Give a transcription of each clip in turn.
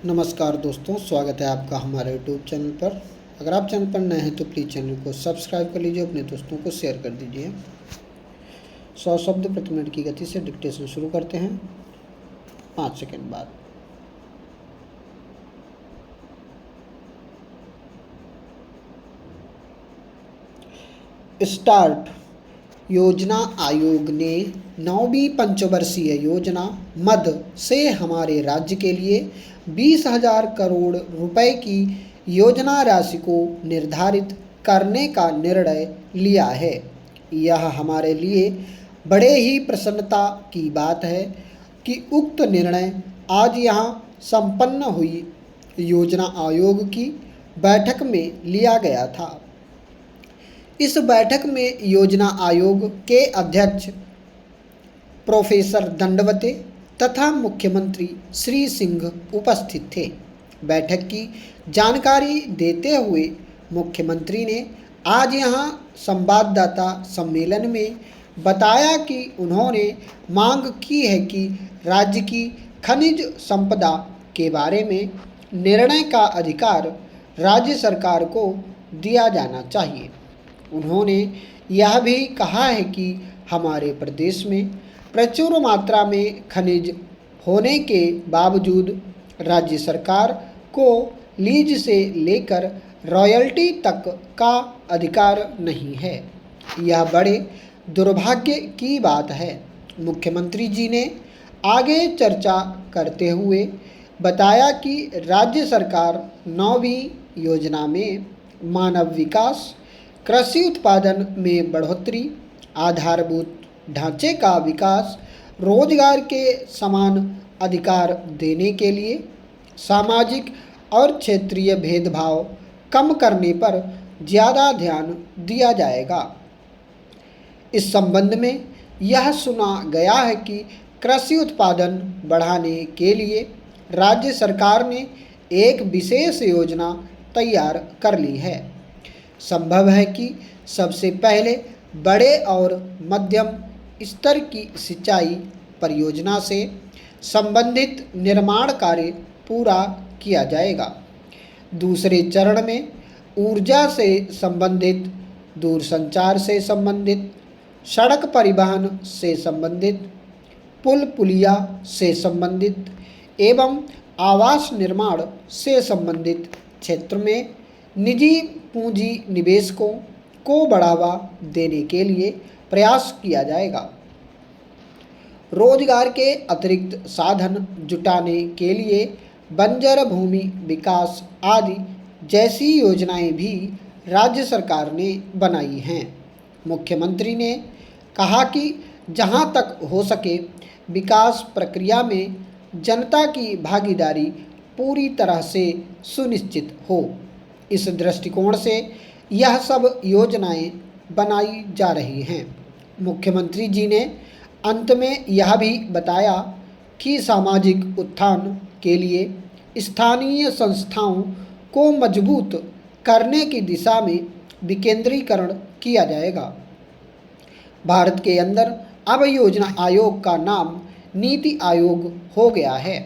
नमस्कार दोस्तों, स्वागत है आपका हमारे यूट्यूब चैनल पर। अगर आप चैनल पर नए हैं तो प्लीज़ चैनल को सब्सक्राइब कर लीजिए, अपने दोस्तों को शेयर कर दीजिए। 100 शब्द प्रति मिनट की गति से डिक्टेशन शुरू करते हैं। 5 सेकंड बाद। स्टार्ट। योजना आयोग ने 9वीं पंचवर्षीय योजना मद से हमारे राज्य के लिए 20,000 करोड़ रुपए की योजना राशि को निर्धारित करने का निर्णय लिया है। यह हमारे लिए बड़े ही प्रसन्नता की बात है कि उक्त निर्णय आज यहाँ संपन्न हुई योजना आयोग की बैठक में लिया गया था। इस बैठक में योजना आयोग के अध्यक्ष प्रोफेसर दंडवते तथा मुख्यमंत्री श्री सिंह उपस्थित थे। बैठक की जानकारी देते हुए मुख्यमंत्री ने आज यहाँ संवाददाता सम्मेलन में बताया कि उन्होंने मांग की है कि राज्य की खनिज संपदा के बारे में निर्णय का अधिकार राज्य सरकार को दिया जाना चाहिए। उन्होंने यह भी कहा है कि हमारे प्रदेश में प्रचुर मात्रा में खनिज होने के बावजूद राज्य सरकार को लीज से लेकर रॉयल्टी तक का अधिकार नहीं है। यह बड़े दुर्भाग्य की बात है। मुख्यमंत्री जी ने आगे चर्चा करते हुए बताया कि राज्य सरकार 9वीं योजना में मानव विकास, कृषि उत्पादन में बढ़ोतरी, आधारभूत ढांचे का विकास, रोजगार के समान अधिकार देने के लिए, सामाजिक और क्षेत्रीय भेदभाव कम करने पर ज़्यादा ध्यान दिया जाएगा। इस संबंध में यह सुना गया है कि कृषि उत्पादन बढ़ाने के लिए राज्य सरकार ने एक विशेष योजना तैयार कर ली है। संभव है कि सबसे पहले बड़े और मध्यम स्तर की सिंचाई परियोजना से संबंधित निर्माण कार्य पूरा किया जाएगा। दूसरे चरण में ऊर्जा से संबंधित, दूरसंचार से संबंधित, सड़क परिवहन से संबंधित, पुल पुलिया से संबंधित एवं आवास निर्माण से संबंधित क्षेत्र में निजी पूंजी निवेशकों को बढ़ावा देने के लिए प्रयास किया जाएगा। रोजगार के अतिरिक्त साधन जुटाने के लिए बंजर भूमि विकास आदि जैसी योजनाएं भी राज्य सरकार ने बनाई हैं। मुख्यमंत्री ने कहा कि जहां तक हो सके विकास प्रक्रिया में जनता की भागीदारी पूरी तरह से सुनिश्चित हो। इस दृष्टिकोण से यह सब योजनाएं बनाई जा रही हैं। मुख्यमंत्री जी ने अंत में यह भी बताया कि सामाजिक उत्थान के लिए स्थानीय संस्थाओं को मजबूत करने की दिशा में विकेंद्रीकरण किया जाएगा। भारत के अंदर अब योजना आयोग का नाम नीति आयोग हो गया है।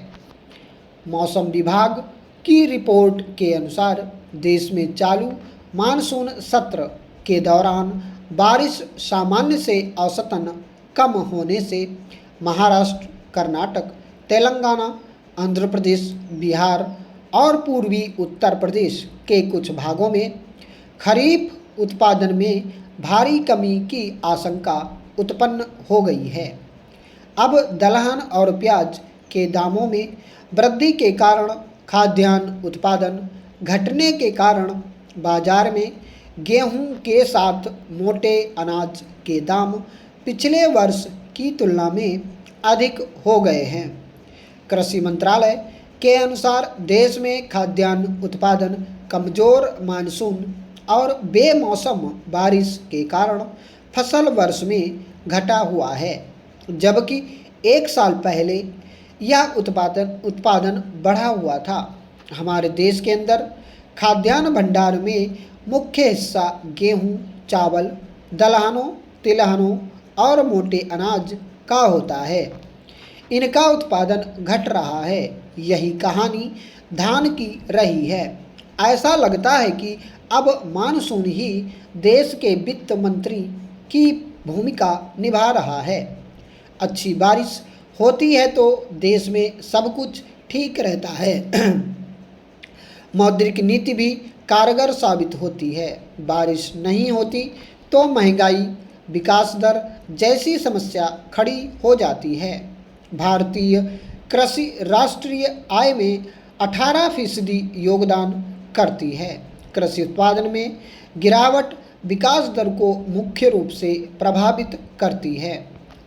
मौसम विभाग की रिपोर्ट के अनुसार देश में चालू मानसून सत्र के दौरान बारिश सामान्य से औसतन कम होने से महाराष्ट्र, कर्नाटक, तेलंगाना, आंध्र प्रदेश, बिहार और पूर्वी उत्तर प्रदेश के कुछ भागों में खरीफ उत्पादन में भारी कमी की आशंका उत्पन्न हो गई है। अब दलहन और प्याज के दामों में वृद्धि के कारण खाद्यान्न उत्पादन घटने के कारण बाजार में गेहूं के साथ मोटे अनाज के दाम पिछले वर्ष की तुलना में अधिक हो गए हैं। कृषि मंत्रालय के अनुसार देश में खाद्यान्न उत्पादन कमज़ोर मानसून और बेमौसम बारिश के कारण फसल वर्ष में घटा हुआ है, जबकि एक साल पहले यह उत्पादन बढ़ा हुआ था। हमारे देश के अंदर खाद्यान्न भंडार में मुख्य हिस्सा गेहूं, चावल, दलहनों, तिलहनों और मोटे अनाज का होता है। इनका उत्पादन घट रहा है। यही कहानी धान की रही है। ऐसा लगता है कि अब मानसून ही देश के वित्त मंत्री की भूमिका निभा रहा है। अच्छी बारिश होती है तो देश में सब कुछ ठीक रहता है। मौद्रिक नीति भी कारगर साबित होती है। बारिश नहीं होती तो महंगाई, विकास दर जैसी समस्या खड़ी हो जाती है। भारतीय कृषि राष्ट्रीय आय में 18% योगदान करती है। कृषि उत्पादन में गिरावट विकास दर को मुख्य रूप से प्रभावित करती है।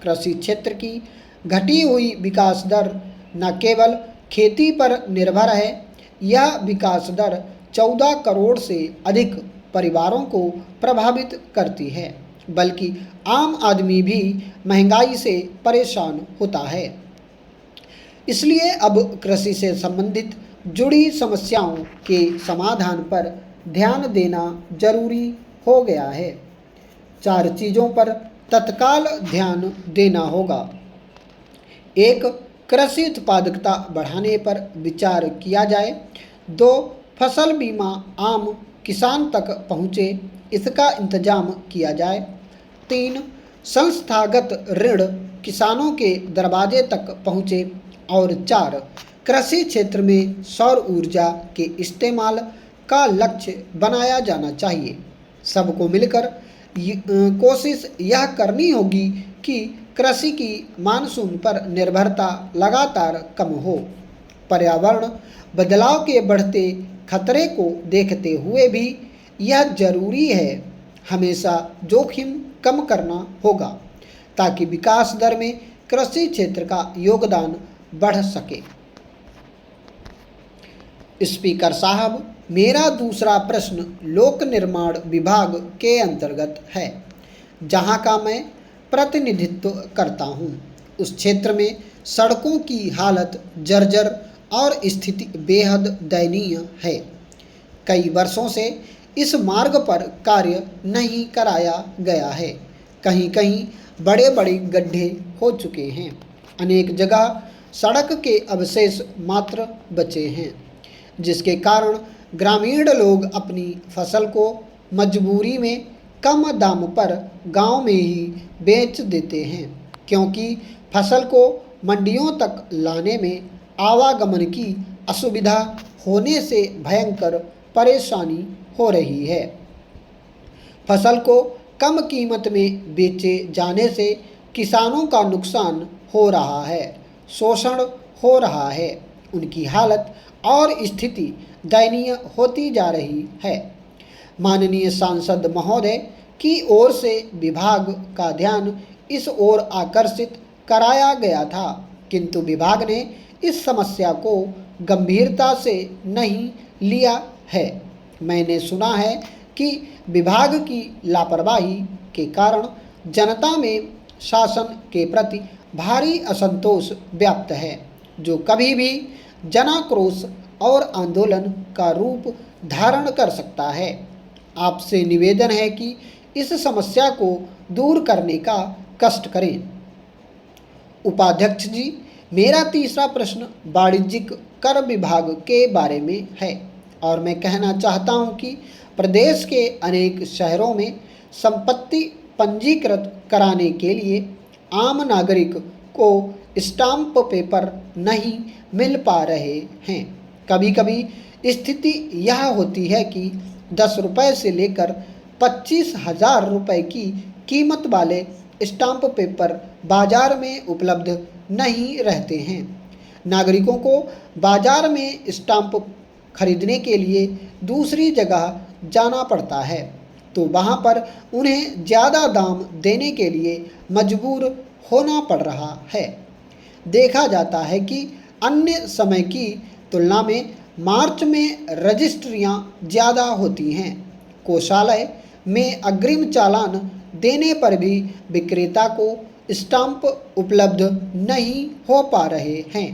कृषि क्षेत्र की घटी हुई विकास दर न केवल खेती पर निर्भर है, यह विकास दर 14 करोड़ से अधिक परिवारों को प्रभावित करती है, बल्कि आम आदमी भी महंगाई से परेशान होता है। इसलिए अब कृषि से संबंधित जुड़ी समस्याओं के समाधान पर ध्यान देना जरूरी हो गया है। 4 चीज़ों पर तत्काल ध्यान देना होगा। 1. कृषि उत्पादकता बढ़ाने पर विचार किया जाए। 2. फसल बीमा आम किसान तक पहुँचे, इसका इंतजाम किया जाए। 3. संस्थागत ऋण किसानों के दरवाजे तक पहुँचे। और 4. कृषि क्षेत्र में सौर ऊर्जा के इस्तेमाल का लक्ष्य बनाया जाना चाहिए। सबको मिलकर कोशिश यह करनी होगी कि कृषि की मानसून पर निर्भरता लगातार कम हो। पर्यावरण बदलाव के बढ़ते खतरे को देखते हुए भी यह जरूरी है, हमेशा जोखिम कम करना होगा ताकि विकास दर में कृषि क्षेत्र का योगदान बढ़ सके। स्पीकर साहब, मेरा दूसरा प्रश्न लोक निर्माण विभाग के अंतर्गत है, जहां का मैं प्रतिनिधित्व करता हूं। उस क्षेत्र में सड़कों की हालत जर्जर और स्थिति बेहद दयनीय है। कई वर्षों से इस मार्ग पर कार्य नहीं कराया गया है। कहीं कहीं बड़े बड़े गड्ढे हो चुके हैं। अनेक जगह सड़क के अवशेष मात्र बचे हैं, जिसके कारण ग्रामीण लोग अपनी फसल को मजबूरी में कम दाम पर गांव में ही बेच देते हैं, क्योंकि फसल को मंडियों तक लाने में आवागमन की असुविधा होने से भयंकर परेशानी हो रही है। फसल को कम कीमत में बेचे जाने से किसानों का नुकसान हो रहा है, शोषण हो रहा है, उनकी हालत और स्थिति दयनीय होती जा रही है। माननीय सांसद महोदय की ओर से विभाग का ध्यान इस ओर आकर्षित कराया गया था, किंतु विभाग ने इस समस्या को गंभीरता से नहीं लिया है। मैंने सुना है कि विभाग की लापरवाही के कारण जनता में शासन के प्रति भारी असंतोष व्याप्त है, जो कभी भी जनाक्रोश और आंदोलन का रूप धारण कर सकता है। आपसे निवेदन है कि इस समस्या को दूर करने का कष्ट करें। उपाध्यक्ष जी, मेरा तीसरा प्रश्न वाणिज्यिक कर विभाग के बारे में है और मैं कहना चाहता हूं कि प्रदेश के अनेक शहरों में संपत्ति पंजीकृत कराने के लिए आम नागरिक को स्टाम्प पेपर नहीं मिल पा रहे हैं। कभी कभी स्थिति यह होती है कि 10 रुपये से लेकर 25,000 रुपये की कीमत वाले स्टाम्प पेपर बाजार में उपलब्ध नहीं रहते हैं। नागरिकों को बाजार में स्टाम्प खरीदने के लिए दूसरी जगह जाना पड़ता है, तो वहाँ पर उन्हें ज़्यादा दाम देने के लिए मजबूर होना पड़ रहा है। देखा जाता है कि अन्य समय की तुलना में मार्च में रजिस्ट्रियाँ ज़्यादा होती हैं। कोषालय में अग्रिम चालान देने पर भी विक्रेता को स्टाम्प उपलब्ध नहीं हो पा रहे हैं।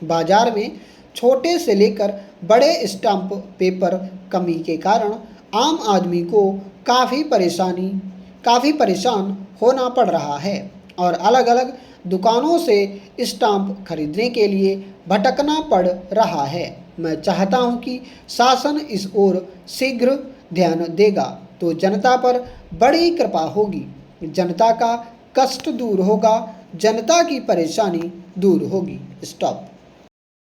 बाजार में छोटे से लेकर बड़े स्टाम्प पेपर कमी के कारण आम आदमी को काफ़ी परेशान होना पड़ रहा है। और अलग अलग दुकानों से स्टाम्प खरीदने के लिए भटकना पड़ रहा है। मैं चाहता हूं कि शासन इस ओर शीघ्र ध्यान देगा तो जनता पर बड़ी कृपा होगी, जनता का कष्ट दूर होगा, जनता की परेशानी दूर होगी। स्टॉप।